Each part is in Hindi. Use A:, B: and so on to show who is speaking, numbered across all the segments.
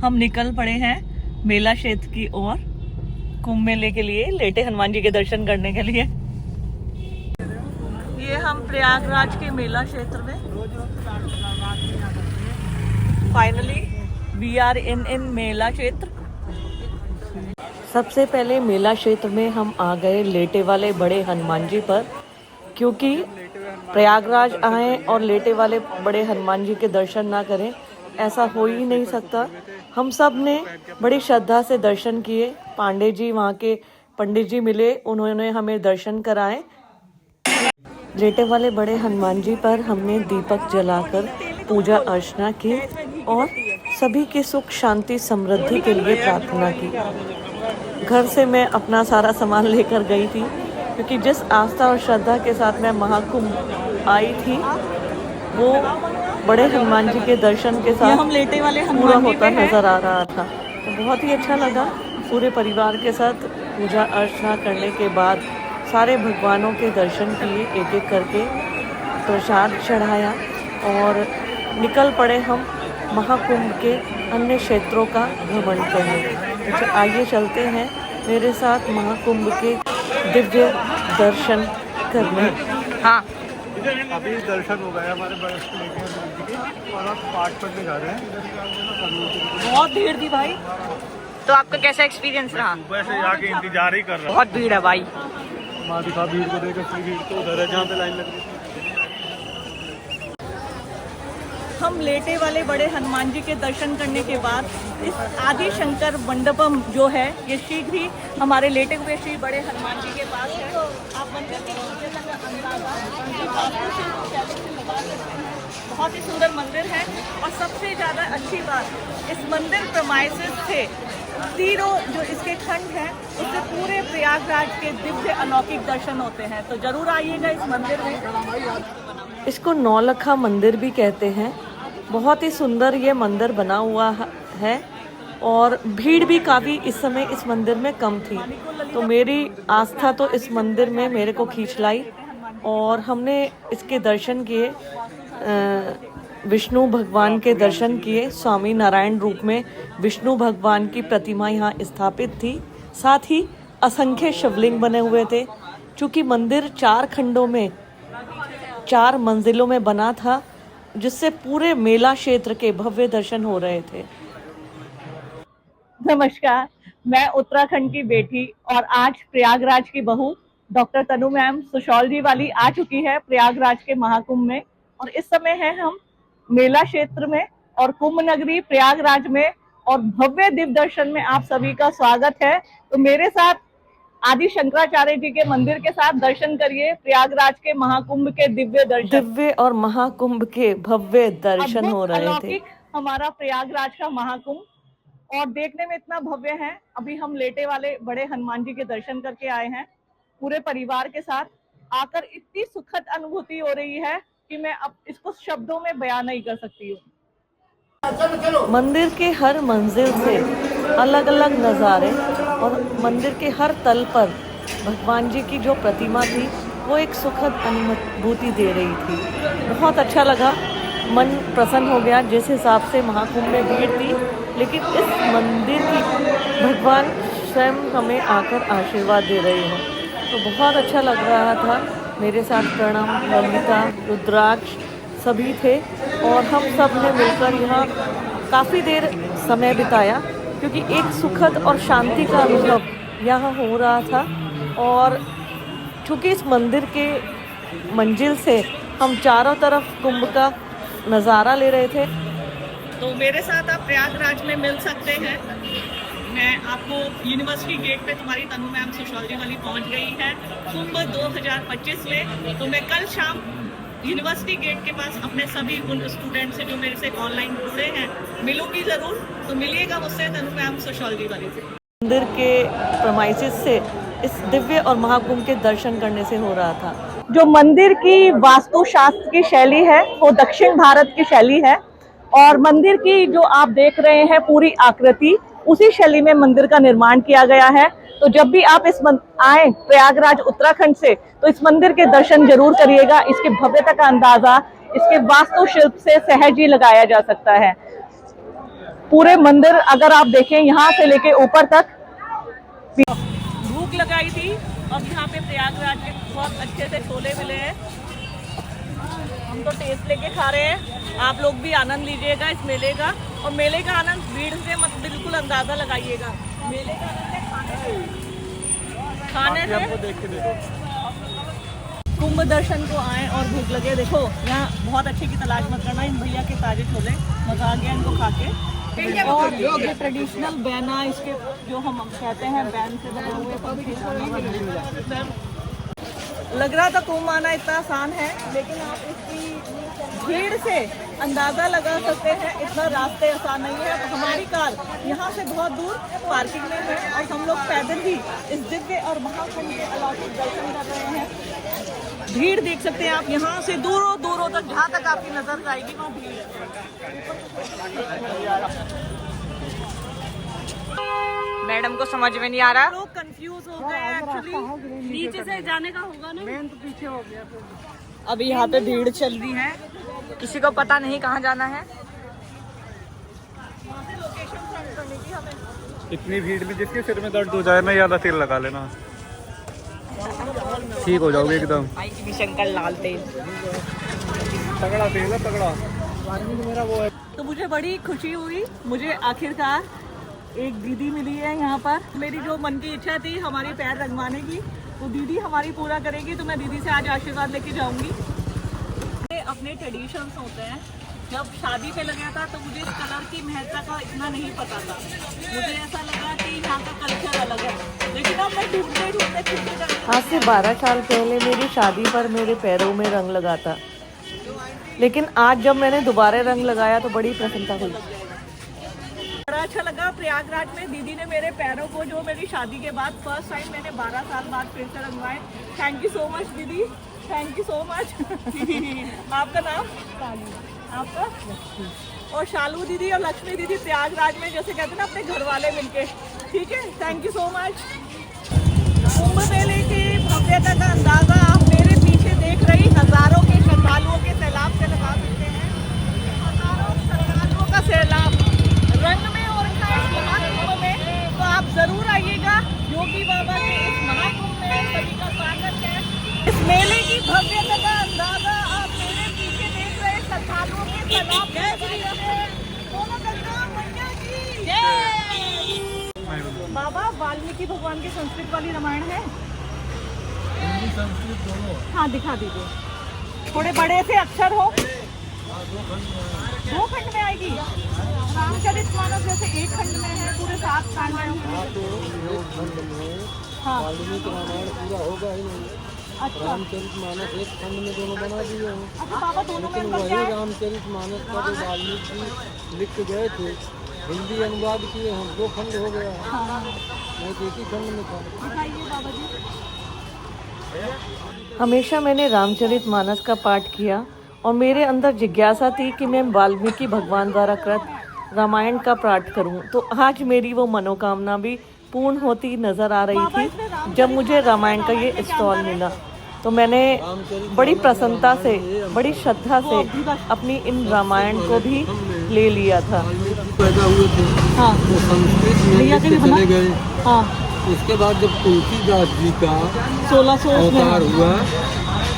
A: हम निकल पड़े हैं मेला क्षेत्र की ओर कुंभ मेले के लिए, लेटे हनुमान जी के दर्शन करने के लिए। ये हम प्रयागराज के मेला क्षेत्र में फाइनली वी आर इन मेला क्षेत्र। सबसे पहले मेला क्षेत्र में हम आ गए लेटे वाले बड़े हनुमान जी पर, क्योंकि प्रयागराज आए और लेटे वाले बड़े हनुमान जी के दर्शन ना करें ऐसा हो ही नहीं सकता। हम सब ने बड़ी श्रद्धा से दर्शन किए। पांडे जी, वहाँ के पंडित जी मिले, उन्होंने हमें दर्शन कराए। लेटे वाले बड़े हनुमान जी पर हमने दीपक जलाकर पूजा अर्चना की और सभी के सुख शांति समृद्धि के लिए प्रार्थना की। घर से मैं अपना सारा सामान लेकर गई थी, क्योंकि जिस आस्था और श्रद्धा के साथ मैं महाकुंभ आई थी वो बड़े हनुमान जी के दर्शन के साथ हम लेटे वाले पूरा होता नजर आ रहा था। तो बहुत ही अच्छा लगा। पूरे परिवार के साथ पूजा अर्चना करने के बाद सारे भगवानों के दर्शन किए, एक एक करके प्रसाद चढ़ाया और निकल पड़े हम महाकुंभ के अन्य क्षेत्रों का भ्रमण करने। तो आइए चलते हैं मेरे साथ महाकुंभ के दिव्य दर्शन करने। हाँ,
B: अभी दर्शन हो गए हमारे बड़े और आप पाठ पढ़ने जा रहे हैं।
A: बहुत भीड़ थी भाई। तो आपका कैसा एक्सपीरियंस रहा?
B: सुबह से यहाँ के इंतजार ही कर रहा हूँ।
A: बहुत भीड़ है भाई।
B: माँ दिखा भीड़ को देख, असली भीड़ तो उधर है जहाँ पे लाइन लग रही है।
A: हम लेटे वाले बड़े हनुमान जी के दर्शन करने के बाद इस आदि शंकर मंडपम जो है ये शीघ्र ही हमारे लेटे हुए श्री बड़े हनुमान जी के पास है। आप मंदिर के भव्यता का अंदाजा लगा सकते हैं। बहुत ही सुंदर मंदिर है और सबसे ज़्यादा अच्छी बात, इस मंदिर प्रमाइसिस से तीनों जो इसके खंड हैं उससे पूरे प्रयागराज के दिव्य अलौकिक दर्शन होते हैं। तो जरूर आइएगा इस मंदिर में। इसको नौलखा मंदिर भी कहते हैं। बहुत ही सुंदर ये मंदिर बना हुआ है और भीड़ भी काफ़ी इस समय इस मंदिर में कम थी। तो मेरी आस्था तो इस मंदिर में मेरे को खींच लाई और हमने इसके दर्शन किए। विष्णु भगवान के दर्शन किए। स्वामी नारायण रूप में विष्णु भगवान की प्रतिमा यहाँ स्थापित थी। साथ ही असंख्य शिवलिंग बने हुए थे। चूँकि मंदिर 4 खंडों में 4 मंजिलों में बना था, जिससे पूरे मेला क्षेत्र के भव्य दर्शन हो रहे थे। नमस्कार, मैं उत्तराखंड की बेटी और आज प्रयागराज की बहू डॉक्टर तनु मैम सुशौल वाली आ चुकी है प्रयागराज के महाकुंभ में। और इस समय है हम मेला क्षेत्र में और कुंभ नगरी प्रयागराज में और भव्य दिव्य दर्शन में आप सभी का स्वागत है। तो मेरे साथ आदि शंकराचार्य जी के मंदिर के साथ दर्शन करिए। प्रयागराज के महाकुंभ के दिव्य और महाकुंभ के भव्य दर्शन हो रहे थे। हमारा प्रयागराज का महाकुंभ और देखने में इतना भव्य है। अभी हम लेटे वाले बड़े हनुमान जी के दर्शन करके आए हैं पूरे परिवार के साथ। आकर इतनी सुखद अनुभूति हो रही है कि मैं अब इसको शब्दों में बयान नहीं कर सकती हूँ। मंदिर के हर मंजिल से अलग अलग नज़ारे और मंदिर के हर तल पर भगवान जी की जो प्रतिमा थी वो एक सुखद अनुभूति दे रही थी। बहुत अच्छा लगा, मन प्रसन्न हो गया। जिस हिसाब से महाकुंभ में भीड़ थी, लेकिन इस मंदिर की भगवान स्वयं हमें आकर आशीर्वाद दे रहे हैं। तो बहुत अच्छा लग रहा था। मेरे साथ प्रणम, ललिता, रुद्राक्ष सभी थे और हम सब ने मिलकर यहाँ काफ़ी देर समय बिताया, क्योंकि एक सुखद और शांति का अनुभव यहाँ हो रहा था। और चूँकि इस मंदिर के मंजिल से हम चारों तरफ कुंभ का नज़ारा ले रहे थे। तो मेरे साथ आप प्रयागराज में मिल सकते हैं। मैं आपको यूनिवर्सिटी गेट पे तुम्हारी तनु मैम सुशौल वाली पहुंच गई है कुंभ 2025 में। तो मैं कल शाम यूनिवर्सिटी गेट के पास अपने सभी उन स्टूडेंट से जो मेरे से ऑनलाइन जुड़े हैं मिलूंगी ज़रूर। तो मिलिएगा मुझसे तनु मैम सुशौल वाली से। मंदिर के प्रमाइसिस से इस दिव्य और महाकुंभ के दर्शन करने से हो रहा था। जो मंदिर की वास्तुशास्त्र की शैली है वो दक्षिण भारत की शैली है और मंदिर की जो आप देख रहे हैं पूरी आकृति उसी शैली में मंदिर का निर्माण किया गया है। तो जब भी आप इस आए प्रयागराज उत्तराखंड से तो इस मंदिर के दर्शन जरूर करिएगा। इसकी भव्यता का अंदाजा इसके वास्तुशिल्प से सहज ही लगाया जा सकता है। पूरे मंदिर अगर आप देखें यहाँ से लेके ऊपर तक भूख लगाई थी और यहाँ पे प्रयागराज के बहुत अच्छे से छोले मिले हैं। हम तो टेस्ट लेके खा रहे हैं, आप लोग भी आनंद लीजिएगा इस मेले का। और मेले का आनंद भीड़ से मत बिल्कुल अंदाजा लगाइएगा, मेले का आनंद खाने से।
B: देख के देखो,
A: कुंभ दर्शन को आए और भूख लगे, देखो यहाँ बहुत अच्छे की तलाश मत करना, इन भैया के ताजे छोले मजा आ गया इनको खा के। और ये ट्रेडिशनल बैना, इसके जो हम कहते हैं बैन से बने हुए पंखे। लग रहा था कुंभ आना इतना आसान है, लेकिन आप इसकी भीड़ से अंदाजा लगा सकते हैं इतना रास्ते आसान नहीं है। हमारी कार यहाँ से बहुत दूर पार्किंग में है और हम लोग पैदल ही इस दिव्य और महाकुंभ के अलौकिक दर्शन कर रहे हैं। भीड़ देख सकते हैं आप, यहाँ से दूरों दूरों तक जहाँ तक आपकी नजर जाएगी वहाँ भीड़ है।
C: मैडम को समझ में नहीं आ रहा,
A: लोग कंफ्यूज हो गए एक्चुअली, नीचे से जाने का होगा ना, मेन तो पीछे हो गया।
C: अभी यहाँ पे भीड़ चल रही है, किसी को पता नहीं कहाँ जाना है।
B: इतनी भीड़ में जिसके सिर में दर्द हो जाए ना, ये तेल लगा लेना, ठीक हो जाओगे एकदम।
C: भाई की भी शंकर लाल तेल,
B: तगड़ा तेल है, तगड़ा। मेरा वो है।
A: तो मुझे बड़ी खुशी हुई, मुझे आखिरकार एक दीदी मिली है यहाँ पर। मेरी जो मन की इच्छा थी हमारी पैर रंगवाने की, तो दीदी हमारी पूरा करेगी। तो मैं दीदी से आज आशीर्वाद लेके जाऊंगी। अपने ट्रेडिशंस होते हैं, जब शादी पे लगा था तो मुझे इस कलर की महत्ता का इतना नहीं पता था। मुझे ऐसा लगा कि यहाँ का कल्चर अलग है, लेकिन अब मैं ढूंढते ढूंढते
D: आज से 12 साल पहले मेरी शादी पर मेरे पैरों में रंग लगा था, लेकिन आज जब मैंने दोबारा रंग लगाया तो बड़ी प्रसन्नता हुई।
A: बड़ा अच्छा लगा। प्रयागराज में दीदी ने मेरे पैरों को, जो मेरी शादी के बाद फर्स्ट टाइम मैंने 12 साल बाद फिर से रंगवाए। थैंक यू सो मच दीदी, थैंक यू सो मच। आपका नाम? आपका? और शालू दीदी और लक्ष्मी दीदी प्रयागराज में जैसे कहते हैं ना अपने घर वाले मिलके, ठीक है, थैंक यू सो मच। कुंभ मेले की भव्यता का अंदाजा आप मेरे पीछे देख रही हजारों के श्रद्धालुओं के सैलाब से लगा सकते हैं। हजारों श्रद्धालुओं का सैलाब रंग में और महाकुंभ में, तो आप जरूर आइएगा। योगी बाबा के इस महाकुंभ में सभी का स्वागत है। इस मेले की भव्यता का अंदाजा आप मेरे पीछे देख रहे श्रद्धालुओं के सैलाब से लगा सकते हैं। बोलो गंगा मैया की जय। बाबा, वाल्मीकि भगवान की संस्कृत वाली रामायण है?
B: हिंदी संस्कृत दोनों।
A: हाँ, दिखा दीजिए। थोड़े बड़े से अक्षर हो। 2 खंड में आएगी। रामचरितमानस जैसे एक खंड में है, पूरे 7 खंड हैं। हाँ,
B: वाल्मीकि रामायण पूरा होगा ही नहीं।
A: अच्छा,
B: रामचरितमानस एक खंड में दोनों बना दिए हैं।
A: अच्छा बाबा, दोनों में अंतर
B: वही
A: क्या है?
B: रामचरितमानस का जो वाल्मीकि लिख के गए थे, हिंदी अनुवाद किए हैं, 2 खंड हो गया है।
A: हाँ,
B: वो एक ही खंड में था।
A: दिखाइए बाबा जी।
D: हमेशा मैंने रामचरितमानस का पाठ किया और मेरे अंदर जिज्ञासा थी कि मैं वाल्मीकि भगवान द्वारा कृत रामायण का पाठ करूं। तो आज मेरी वो मनोकामना भी पूर्ण होती नजर आ रही थी जब मुझे रामायण का ये स्टॉल मिला। तो मैंने बड़ी प्रसन्नता से, बड़ी श्रद्धा से अपनी इन रामायण को भी ले लिया था।
B: पैदा हुए थे,
A: हाँ,
B: वो संस्कृत में
A: भैया के भी
B: चले गए।
A: हाँ,
B: उसके बाद जब तुलसीदास जी का
A: 1600
B: अवतार हुआ,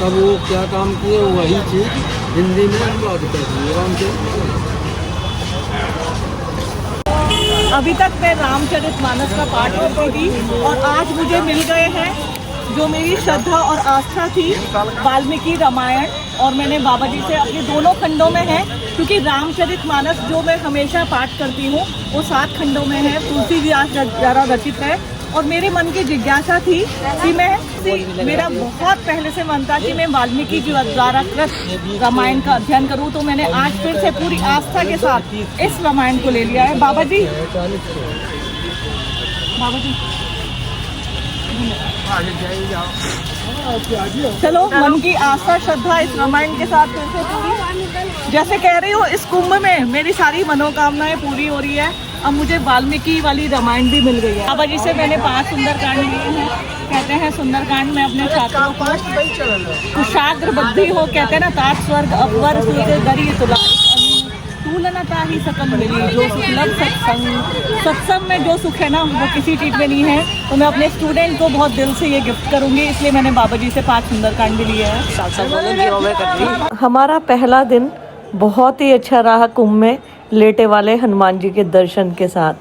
B: तब वो क्या काम किए, वही चीज हिंदी में अनुवाद कर दिए रामचरित।
A: अभी तक मैं रामचरितमानस का पाठ करती थी और आज मुझे मिल गए हैं जो मेरी श्रद्धा और आस्था थी, वाल्मीकि रामायण। और मैंने बाबा जी से अपने दोनों खंडों में है, क्योंकि रामचरितमानस जो मैं हमेशा पाठ करती हूँ वो 7 खंडों में है, तुलसीदास द्वारा रचित है। और मेरे मन की जिज्ञासा थी कि मेरा बहुत पहले से मन था कि मैं वाल्मीकि जी द्वारा कृत रामायण का अध्ययन करूं। तो मैंने आज फिर से पूरी आस्था के साथ इस रामायण को ले लिया है। बाबा जी, बाबा जी, चलो, मन की आस्था श्रद्धा इस रामायण के साथ फिर से पूरी, जैसे कह रही हूँ, इस कुंभ में मेरी सारी मनोकामनाएं पूरी हो रही है। अब मुझे वाल्मीकि वाली रामायण भी मिल गई है। बाबा जी से मैंने 5 सुंदरकांड लिए हैं। कहते हैं सुंदरकांड में अपने छात्रों को कुशाग्र बुद्धि हो, कहते हैं ना, तात स्वर्ग अपर सूर्य गरी तुला, तू भूलना ताहि सकल मिली, जो सुख लब सत्संग में जो सुख है ना वो किसी चीज़ में नहीं है। तो मैं अपने स्टूडेंट को बहुत दिल से ये गिफ्ट करूंगी, इसलिए मैंने बाबा जी से 5 सुंदरकांड भी लिए हैं।
D: हमारा पहला दिन बहुत ही अच्छा रहा कुंभ में लेटे वाले हनुमान जी के दर्शन के साथ।